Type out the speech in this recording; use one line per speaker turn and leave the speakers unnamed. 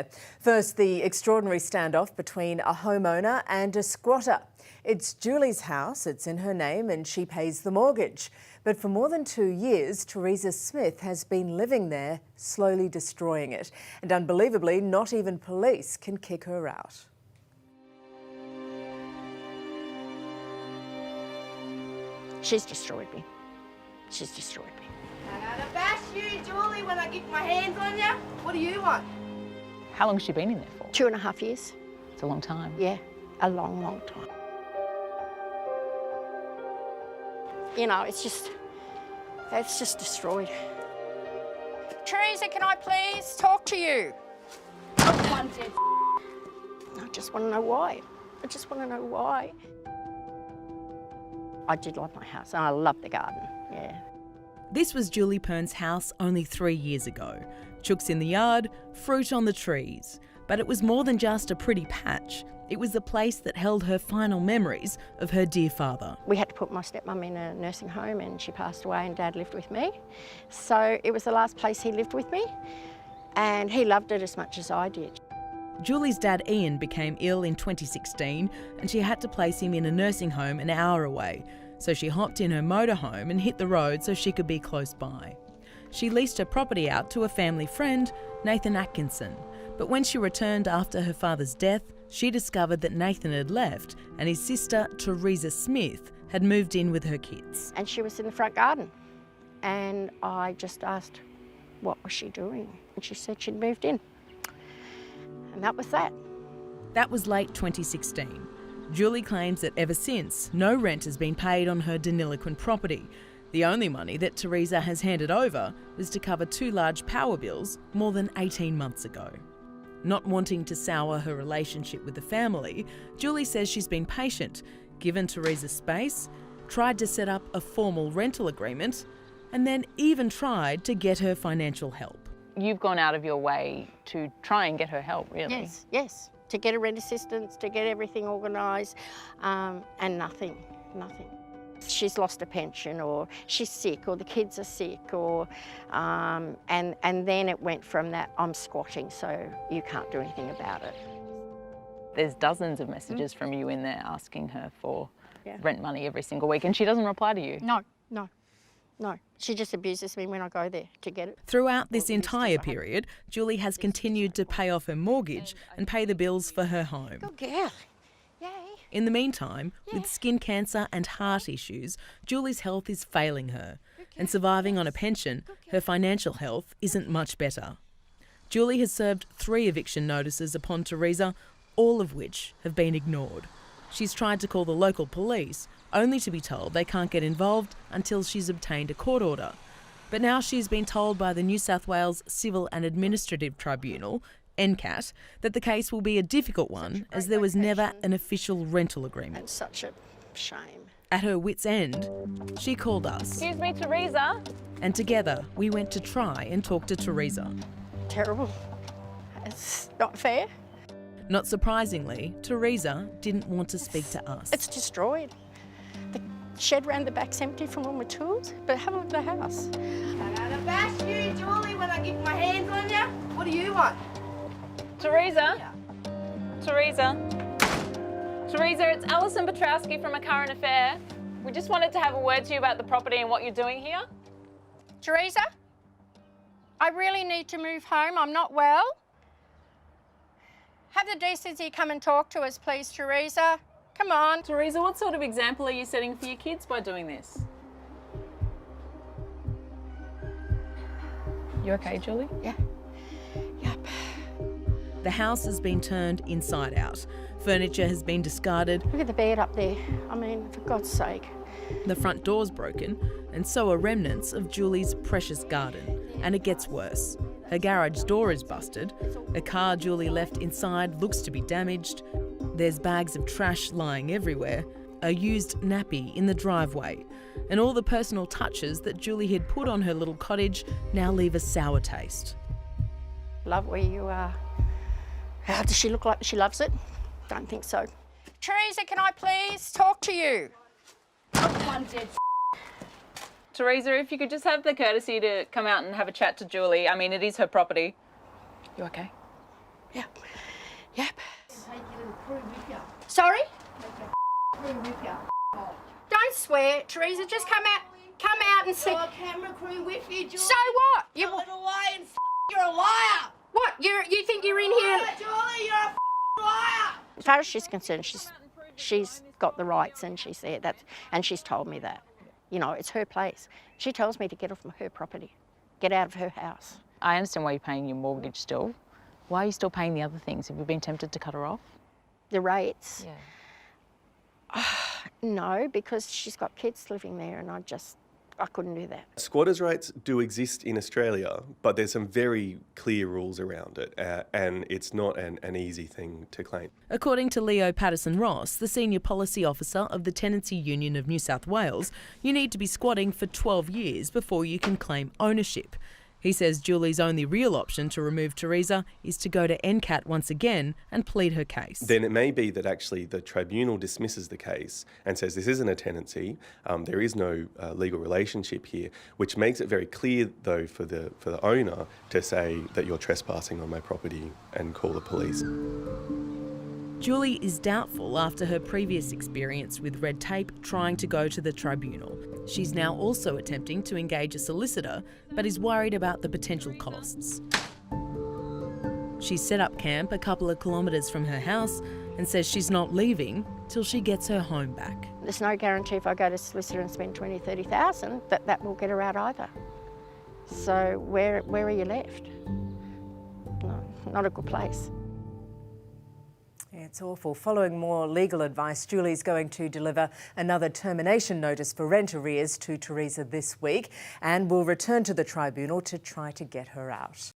there. First, the extraordinary standoff between a homeowner and a squatter. It's Julie's house, it's in her name and she pays the mortgage. But for more than 2 years, Teresa Smith has been living there, slowly destroying it. And unbelievably, not even police can kick her out.
She's destroyed me. She's destroyed me.
I'm gonna bash you, Julie, when I get my hands on you. What do you want?
How long has she been in there for?
2.5 years.
It's a long time.
Yeah, a long, long time. You know, it's just destroyed. Teresa, can I please talk to you?
One dead.
I just want to know why. I just want to know why. I did love my house and I love the garden, yeah.
This was Julie Pern's house only 3 years ago. Chooks in the yard, fruit on the trees. But it was more than just a pretty patch. It was the place that held her final memories of her dear father.
We had to put my stepmum in a nursing home and she passed away and Dad lived with me. So it was the last place he lived with me and he loved it as much as I did.
Julie's dad Ian became ill in 2016 and she had to place him in a nursing home an hour away. So she hopped in her motorhome and hit the road so she could be close by. She leased her property out to a family friend, Nathan Atkinson. But when she returned after her father's death, she discovered that Nathan had left and his sister, Teresa Smith, had moved in with her kids.
And she was in the front garden. And I just asked, what was she doing? And she said she'd moved in. And that was that.
That was late 2016. Julie claims that ever since, no rent has been paid on her deniliquin property. The only money that Teresa has handed over was to cover 2 large power bills more than 18 months ago. Not wanting to sour her relationship with the family, Julie says she's been patient, given Teresa space, tried to set up a formal rental agreement, and then even tried to get her financial help.
You've gone out of your way to try and get her help, really?
Yes, yes. To get a rent assistance, to get everything organised, and nothing. She's lost a pension or she's sick or the kids are sick or, and then it went from that, I'm squatting, so you can't do anything about it.
There's dozens of messages from you in there asking her for rent money every single week and she doesn't reply to you?
No. She just abuses me when I go there to get it.
Throughout this entire period, Julie has continued to pay off her mortgage and pay the bills for her home.
Good girl. Yay.
In the meantime, with skin cancer and heart issues, Julie's health is failing her. And surviving on a pension, her financial health isn't much better. Julie has served 3 eviction notices upon Teresa, all of which have been ignored. She's tried to call the local police, only to be told they can't get involved until she's obtained a court order. But now she's been told by the New South Wales Civil and Administrative Tribunal, NCAT, that the case will be a difficult one as there was never an official rental agreement.
It's such a shame.
At her wit's end, she called us.
Excuse me, Teresa?
And together we went to try and talk to Teresa.
Terrible. It's not fair.
Not surprisingly, Teresa didn't want to speak to us.
It's destroyed. The shed round the back's empty from all my tools, but have a look at the house.
I'm gonna bash you, Julie, when I get my hands on you. What do you want?
Teresa? Teresa, it's Alison Petrowski from A Current Affair. We just wanted to have a word to you about the property and what you're doing here.
Teresa, I really need to move home. I'm not well. Have the decency come and talk to us, please, Teresa. Come on.
Teresa, what sort of example are you setting for your kids by doing this? You okay, Julie?
Yeah. Yep.
The house has been turned inside out. Furniture has been discarded.
Look at the bed up there. I mean, for God's sake.
The front door's broken, and so are remnants of Julie's precious garden. And it gets worse. Her garage door is busted. A car Julie left inside looks to be damaged. There's bags of trash lying everywhere. A used nappy in the driveway. And all the personal touches that Julie had put on her little cottage now leave a sour taste.
Love where you are. How does she look like she loves it? Don't think so. Teresa, can I please talk to you?
One dead.
Teresa, if you could just have the courtesy to come out and have a chat to Julie. I mean, it is her property. You okay?
there. Teresa, just come out and see.
Got a camera crew with you, Julie.
So what?
You're a little liar and you're a liar.
What? You think you're in here?
Julie, you're a liar.
As far as she's concerned, she's got the rights and she's there. And she's told me that. You know, it's her place. She tells me to get off her property, get out of her house.
I understand why you're paying your mortgage still. Why are you still paying the other things? Have you been tempted to cut her off?
The rates?
Yeah.
No, because she's got kids living there and I couldn't do that.
Squatters' rights do exist in Australia, but there's some very clear rules around it, and it's not an easy thing to claim.
According to Leo Patterson-Ross, the Senior Policy Officer of the Tenancy Union of New South Wales, you need to be squatting for 12 years before you can claim ownership. He says Julie's only real option to remove Teresa is to go to NCAT once again and plead her case.
Then it may be that actually the tribunal dismisses the case and says this isn't a tenancy, there is no legal relationship here, which makes it very clear though for the owner to say that you're trespassing on my property and call the police.
Julie is doubtful after her previous experience with red tape trying to go to the tribunal. She's now also attempting to engage a solicitor, but is worried about the potential costs. She's set up camp a couple of kilometres from her house and says she's not leaving till she gets her home back.
There's no guarantee if I go to solicitor and spend 20,000, 30,000 that will get her out either. So where are you left? No, not a good place.
It's awful. Following more legal advice, Julie's going to deliver another termination notice for rent arrears to Teresa this week and will return to the tribunal to try to get her out.